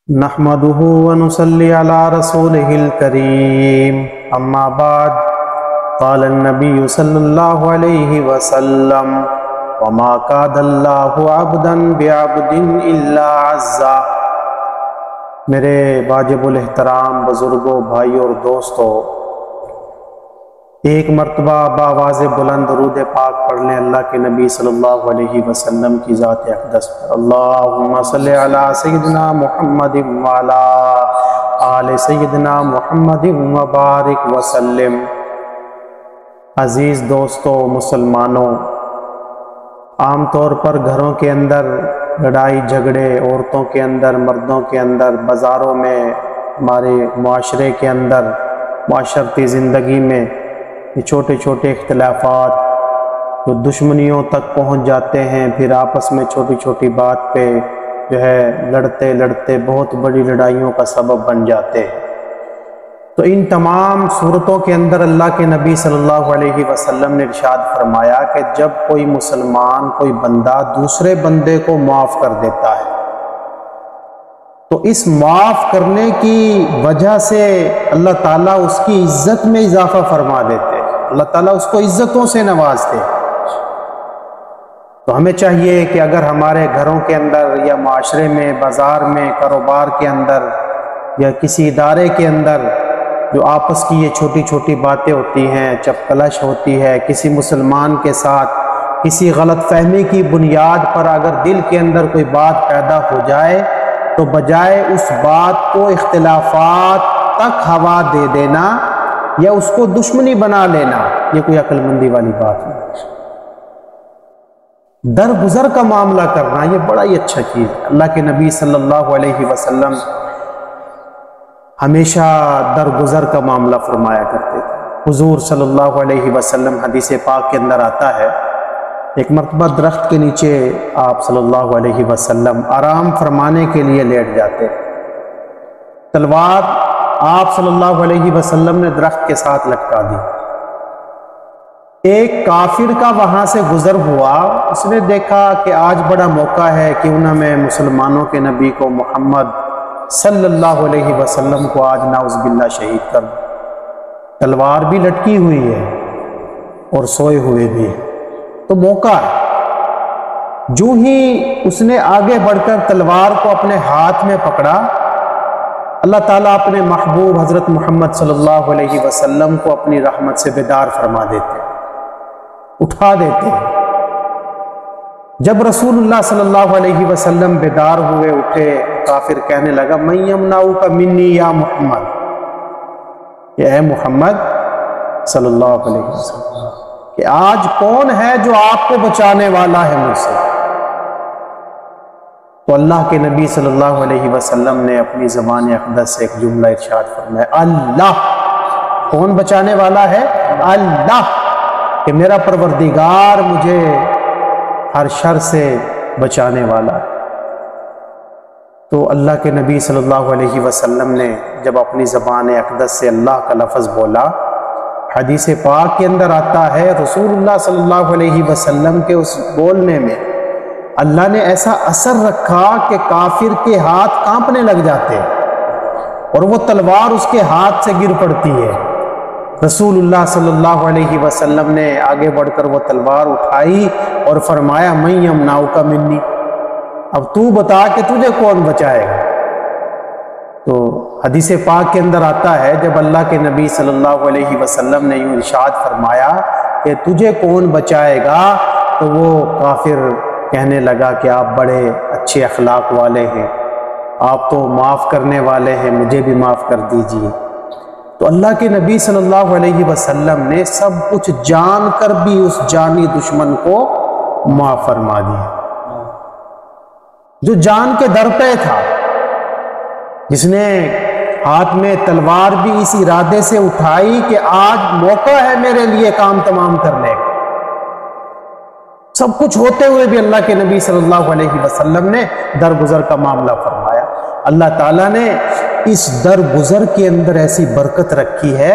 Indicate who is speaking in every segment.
Speaker 1: نحمده ونصلي على رسوله الكريم اما بعد قال النبي صلى الله عليه وسلم وما كاد الله عبدا بعبد الا عزا۔ میرے واجب الاحترام بزرگوں، بھائیوں اور دوستوں، ایک مرتبہ بآواز بلند درود پاک پڑھ لیں اللہ کے نبی صلی اللہ علیہ وسلم کی ذات اقدس پر۔ اللہم صلی علی سیدنا محمد وعلی آل سیدنا محمد وبارک وسلم۔ عزیز دوستوں، مسلمانوں، عام طور پر گھروں کے اندر لڑائی جھگڑے، عورتوں کے اندر، مردوں کے اندر، بازاروں میں، ہمارے معاشرے کے اندر، معاشرتی زندگی میں یہ چھوٹے چھوٹے اختلافات جو دشمنیوں تک پہنچ جاتے ہیں، پھر آپس میں چھوٹی چھوٹی بات پہ جو ہے لڑتے لڑتے بہت بڑی لڑائیوں کا سبب بن جاتے ہیں۔ تو ان تمام صورتوں کے اندر اللہ کے نبی صلی اللہ علیہ وسلم نے ارشاد فرمایا کہ جب کوئی مسلمان، کوئی بندہ دوسرے بندے کو معاف کر دیتا ہے تو اس معاف کرنے کی وجہ سے اللہ تعالیٰ اس کی عزت میں اضافہ فرما دیتے ہیں، اللہ تعالیٰ اس کو عزتوں سے نوازتے ہیں۔ تو ہمیں چاہیے کہ اگر ہمارے گھروں کے اندر یا معاشرے میں، بازار میں، کاروبار کے اندر یا کسی ادارے کے اندر جو آپس کی یہ چھوٹی چھوٹی باتیں ہوتی ہیں، چپکلش ہوتی ہے، کسی مسلمان کے ساتھ کسی غلط فہمی کی بنیاد پر اگر دل کے اندر کوئی بات پیدا ہو جائے تو بجائے اس بات کو اختلافات تک ہوا دے دینا یا اس کو دشمنی بنا لینا، یہ کوئی عقل مندی والی بات نہیں۔ درگزر کا معاملہ کرنا یہ بڑا ہی اچھا چیز ہے۔ اللہ کے نبی صلی اللہ علیہ وسلم ہمیشہ درگزر کا معاملہ فرمایا کرتے تھے۔ حضور صلی اللہ علیہ وسلم، حدیث پاک کے اندر آتا ہے، ایک مرتبہ درخت کے نیچے آپ صلی اللہ علیہ وسلم آرام فرمانے کے لیے لیٹ جاتے، تلوار آپ صلی اللہ علیہ وسلم نے درخت کے ساتھ لٹکا دی۔ ایک کافر کا وہاں سے گزر ہوا، اس نے دیکھا کہ آج بڑا موقع ہے کہ انہوں میں مسلمانوں کے نبی کو، محمد صلی اللہ علیہ وسلم کو آج نعوذ باللہ شہید کر دوں۔ تلوار بھی لٹکی ہوئی ہے اور سوئے ہوئے بھی ہیں، تو موقع ہے۔ جو ہی اس نے آگے بڑھ کر تلوار کو اپنے ہاتھ میں پکڑا، اللہ تعالیٰ اپنے محبوب حضرت محمد صلی اللہ علیہ وسلم کو اپنی رحمت سے بیدار فرما دیتے، اٹھا دیتے۔ جب رسول اللہ صلی اللہ علیہ وسلم بیدار ہوئے، اٹھے، کافر کہنے لگا من یمنعک منی یا محمد، کہ اے محمد صلی اللہ علیہ وسلم کہ آج کون ہے جو آپ کو بچانے والا ہے مجھ سے؟ تو اللہ کے نبی صلی اللہ علیہ وسلم نے اپنی زبان اقدس سے ایک جملہ ارشاد فرمایا، اللہ۔ کون بچانے والا ہے؟ اللہ، کہ میرا پروردگار مجھے ہر شر سے بچانے والا ہے۔ تو اللہ کے نبی صلی اللہ علیہ وسلم نے جب اپنی زبان اقدس سے اللہ کا لفظ بولا، حدیث پاک کے اندر آتا ہے رسول اللہ صلی اللہ علیہ وسلم کے اس بولنے میں اللہ نے ایسا اثر رکھا کہ کافر کے ہاتھ کانپنے لگ جاتے اور وہ تلوار اس کے ہاتھ سے گر پڑتی ہے۔ رسول اللہ صلی اللہ علیہ وسلم نے آگے بڑھ کر وہ تلوار اٹھائی اور فرمایا من یمنعک منی، اب تو بتا کہ تجھے کون بچائے گا؟ تو حدیث پاک کے اندر آتا ہے جب اللہ کے نبی صلی اللہ علیہ وسلم نے یوں ارشاد فرمایا کہ تجھے کون بچائے گا، تو وہ کافر کہنے لگا کہ آپ بڑے اچھے اخلاق والے ہیں، آپ تو معاف کرنے والے ہیں، مجھے بھی معاف کر دیجیے۔ تو اللہ کے نبی صلی اللہ علیہ وسلم نے سب کچھ جان کر بھی اس جانی دشمن کو معاف فرما دیا، جو جان کے در پہ تھا، جس نے ہاتھ میں تلوار بھی اس ارادے سے اٹھائی کہ آج موقع ہے میرے لیے کام تمام کرنے کا۔ سب کچھ ہوتے ہوئے بھی اللہ کے نبی صلی اللہ علیہ وسلم نے درگزر کا معاملہ فرمایا۔ اللہ تعالیٰ نے اس درگزر کے اندر ایسی برکت رکھی ہے،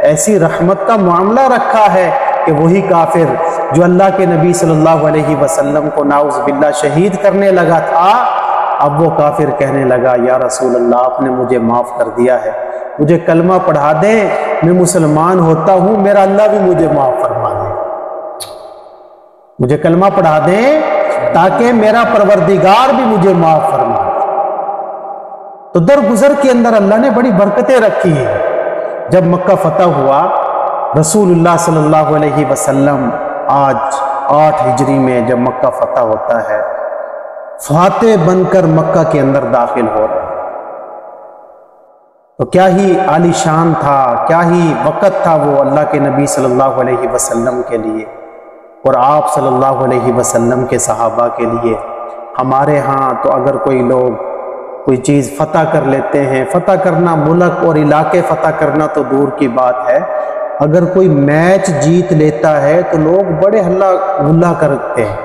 Speaker 1: ایسی رحمت کا معاملہ رکھا ہے کہ وہی کافر جو اللہ کے نبی صلی اللہ علیہ وسلم کو نعوذ باللہ شہید کرنے لگا تھا، اب وہ کافر کہنے لگا یا رسول اللہ آپ نے مجھے معاف کر دیا ہے، مجھے کلمہ پڑھا دیں، میں مسلمان ہوتا ہوں، میرا اللہ بھی مجھے معاف فرما دے، مجھے کلمہ پڑھا دیں تاکہ میرا پروردگار بھی مجھے معاف فرما دے۔ تو درگزر کے اندر اللہ نے بڑی برکتیں رکھی ہیں۔ جب مکہ فتح ہوا، رسول اللہ صلی اللہ علیہ وسلم آج 8 ہجری میں جب مکہ فتح ہوتا ہے، فاتح بن کر مکہ کے اندر داخل ہو رہے ہیں، تو کیا ہی عالی شان تھا، کیا ہی وقت تھا وہ اللہ کے نبی صلی اللہ علیہ وسلم کے لیے اور آپ صلی اللہ علیہ وسلم کے صحابہ کے لیے۔ ہمارے ہاں تو اگر کوئی لوگ کوئی چیز فتح کر لیتے ہیں، فتح کرنا ملک اور علاقے فتح کرنا تو دور کی بات ہے، اگر کوئی میچ جیت لیتا ہے تو لوگ بڑے ہلا گلا کرتے ہیں،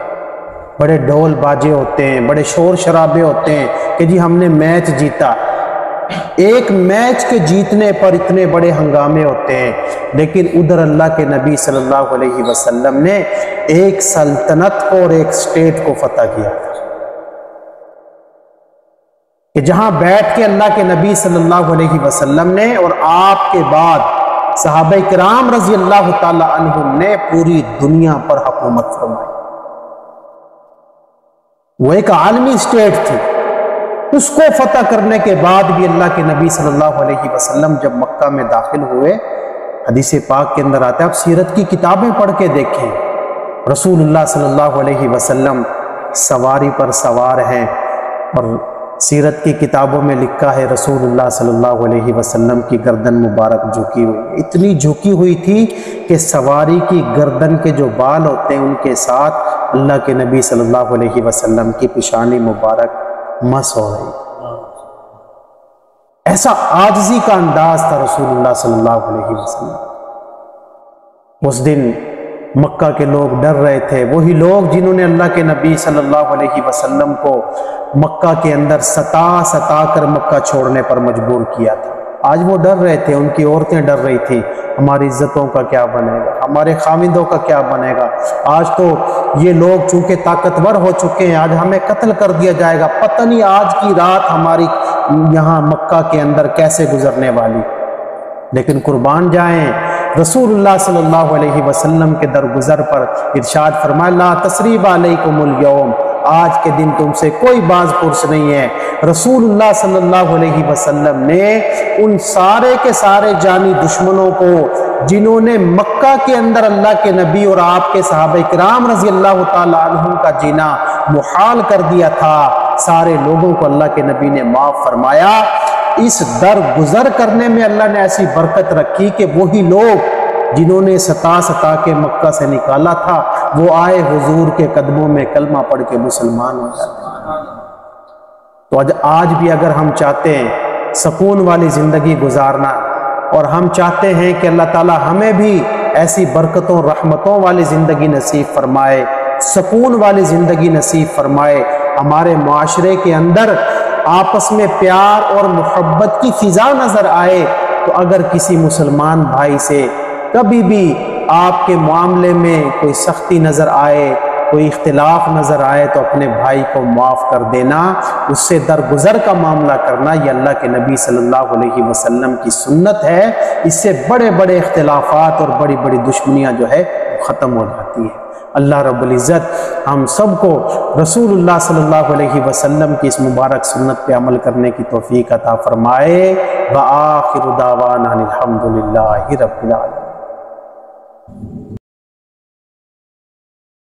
Speaker 1: بڑے ڈھول باجے ہوتے ہیں، بڑے شور شرابے ہوتے ہیں کہ جی ہم نے میچ جیتا۔ ایک میچ کے جیتنے پر اتنے بڑے ہنگامے ہوتے ہیں، لیکن ادھر اللہ کے نبی صلی اللہ علیہ وسلم نے ایک سلطنت کو اور ایک سٹیٹ کو فتح کیا تھا کہ جہاں بیٹھ کے اللہ کے نبی صلی اللہ علیہ وسلم نے اور آپ کے بعد صحابہ کرام رضی اللہ تعالی عنہم نے پوری دنیا پر حکومت فرمائی۔ وہ ایک عالمی سٹیٹ تھی، اس کو فتح کرنے کے بعد بھی اللہ کے نبی صلی اللہ علیہ وسلم جب مکہ میں داخل ہوئے، حدیث پاک کے اندر آتا ہے، آپ سیرت کی کتابیں پڑھ کے دیکھیں، رسول اللہ صلی اللہ علیہ وسلم سواری پر سوار ہیں، اور سیرت کی کتابوں میں لکھا ہے رسول اللہ صلی اللہ علیہ وسلم کی گردن مبارک جھکی ہوئی، اتنی جھکی ہوئی تھی کہ سواری کی گردن کے جو بال ہوتے ہیں ان کے ساتھ اللہ کے نبی صلی اللہ علیہ وسلم کی پیشانی مبارک مس ہو رہی، ایسا عاجزی کا انداز تھا رسول اللہ صلی اللہ علیہ وسلم۔ اس دن مکہ کے لوگ ڈر رہے تھے، وہی لوگ جنہوں نے اللہ کے نبی صلی اللہ علیہ وسلم کو مکہ کے اندر ستا کر مکہ چھوڑنے پر مجبور کیا تھا، آج وہ ڈر رہے تھے، ان کی عورتیں ڈر رہی تھی ہماری عزتوں کا کیا بنے گا، ہمارے خاوندوں کا کیا بنے گا، آج تو یہ لوگ چونکہ طاقتور ہو چکے ہیں، آج ہمیں قتل کر دیا جائے گا، پتہ نہیں آج کی رات ہماری یہاں مکہ کے اندر کیسے گزرنے والی۔ لیکن قربان جائیں رسول اللہ صلی اللہ علیہ وسلم کے درگزر پر ارشاد فرمایا لا تثریب علیکم اليوم، آج کے دن تم سے کوئی باز پرس نہیں ہے۔ رسول اللہ صلی اللہ علیہ وسلم نے ان سارے کے سارے جانی دشمنوں کو جنہوں نے مکہ کے اندر اللہ کے نبی اور آپ کے صحابہ کرام رضی اللہ تعالی عنہم کا جینا محال کر دیا تھا، سارے لوگوں کو اللہ کے نبی نے معاف فرمایا۔ اس در گزر کرنے میں اللہ نے ایسی برکت رکھی کہ وہی لوگ جنہوں نے ستا کے مکہ سے نکالا تھا وہ آئے حضور کے قدموں میں کلمہ پڑھ کے مسلمان ہو جاتے ہیں۔ تو آج بھی اگر ہم چاہتے ہیں سکون والی زندگی گزارنا اور ہم چاہتے ہیں کہ اللہ تعالی ہمیں بھی ایسی برکتوں رحمتوں والی زندگی نصیب فرمائے، سکون والی زندگی نصیب فرمائے، ہمارے معاشرے کے اندر آپس میں پیار اور محبت کی فضا نظر آئے، تو اگر کسی مسلمان بھائی سے کبھی بھی آپ کے معاملے میں کوئی سختی نظر آئے، کوئی اختلاف نظر آئے تو اپنے بھائی کو معاف کر دینا، اس سے درگزر کا معاملہ کرنا، یہ اللہ کے نبی صلی اللہ علیہ وسلم کی سنت ہے۔ اس سے بڑے بڑے اختلافات اور بڑی بڑی دشمنیاں جو ہے ختم ہو جاتی ہیں۔ اللہ رب العزت ہم سب کو رسول اللہ صلی اللہ علیہ وسلم کی اس مبارک سنت پہ عمل کرنے کی توفیق عطا فرمائے۔ وآخر دعوانا الحمدللہ رب العالمین۔